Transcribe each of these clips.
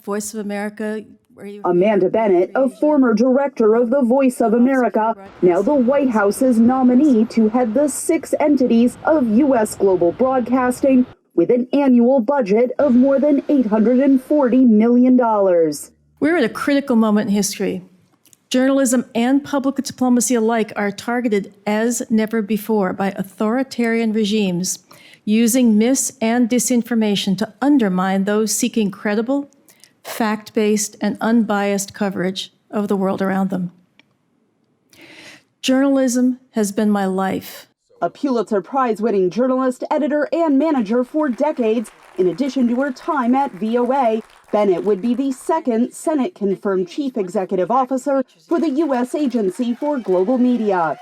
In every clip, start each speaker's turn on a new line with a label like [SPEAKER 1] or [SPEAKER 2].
[SPEAKER 1] Voice of America.
[SPEAKER 2] Amanda Bennett, a former director of the Voice of America, now the White House's nominee to head the 6 entities of U.S. global broadcasting with an annual budget of more than $840 million.
[SPEAKER 1] We're at a critical moment in history. Journalism and public diplomacy alike are targeted as never before by authoritarian regimes using mis- and disinformation to undermine those seeking credible, fact-based, and unbiased coverage of the world around them. Journalism has been my life.
[SPEAKER 2] A Pulitzer Prize-winning journalist, editor, and manager for decades, in addition to her time at VOA, Bennett would be the second Senate-confirmed chief executive officer for the U.S. Agency for Global Media.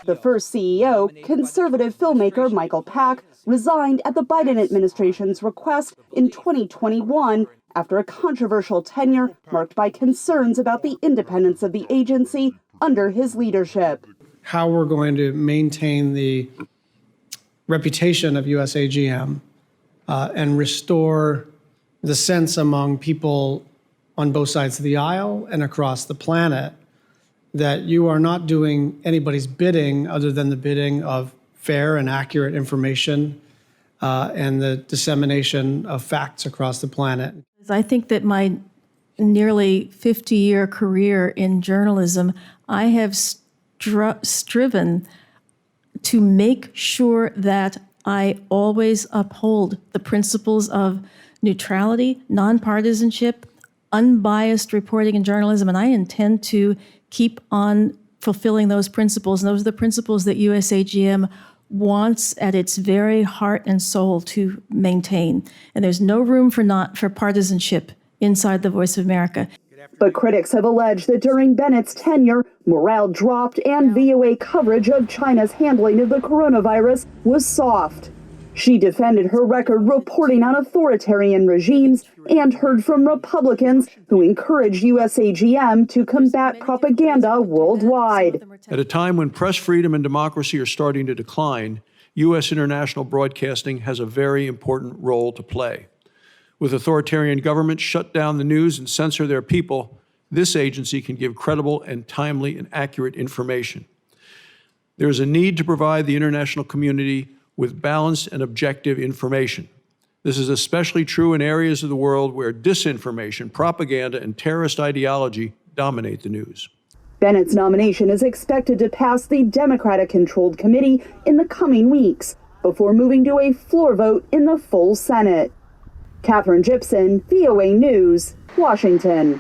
[SPEAKER 2] The first CEO, conservative filmmaker Michael Pack, resigned at the Biden administration's request in 2021 after a controversial tenure marked by concerns about the independence of the agency under his leadership.
[SPEAKER 3] How we're going to maintain the reputation of USAGM and restore the sense among people on both sides of the aisle and across the planet that you are not doing anybody's bidding other than the bidding of fair and accurate information and the dissemination of facts across the planet.
[SPEAKER 1] I think that my nearly 50-year career in journalism, I have striven to make sure that I always uphold the principles of neutrality, nonpartisanship, unbiased reporting in journalism, and I intend to keep on fulfilling those principles. And those are the principles that USAGM wants at its very heart and soul to maintain. And there's no room for partisanship inside the Voice of America.
[SPEAKER 2] But critics have alleged that during Bennett's tenure, morale dropped and VOA coverage of China's handling of the coronavirus was soft. She defended her record reporting on authoritarian regimes and heard from Republicans who encouraged USAGM to combat propaganda worldwide.
[SPEAKER 4] At a time when press freedom and democracy are starting to decline, U.S. international broadcasting has a very important role to play. With authoritarian governments shut down the news and censor their people, this agency can give credible and timely and accurate information. There is a need to provide the international community with balanced and objective information. This is especially true in areas of the world where disinformation, propaganda, and terrorist ideology dominate the news.
[SPEAKER 2] Bennett's nomination is expected to pass the Democratic-controlled committee in the coming weeks before moving to a floor vote in the full Senate. Katherine Gypson, VOA News, Washington.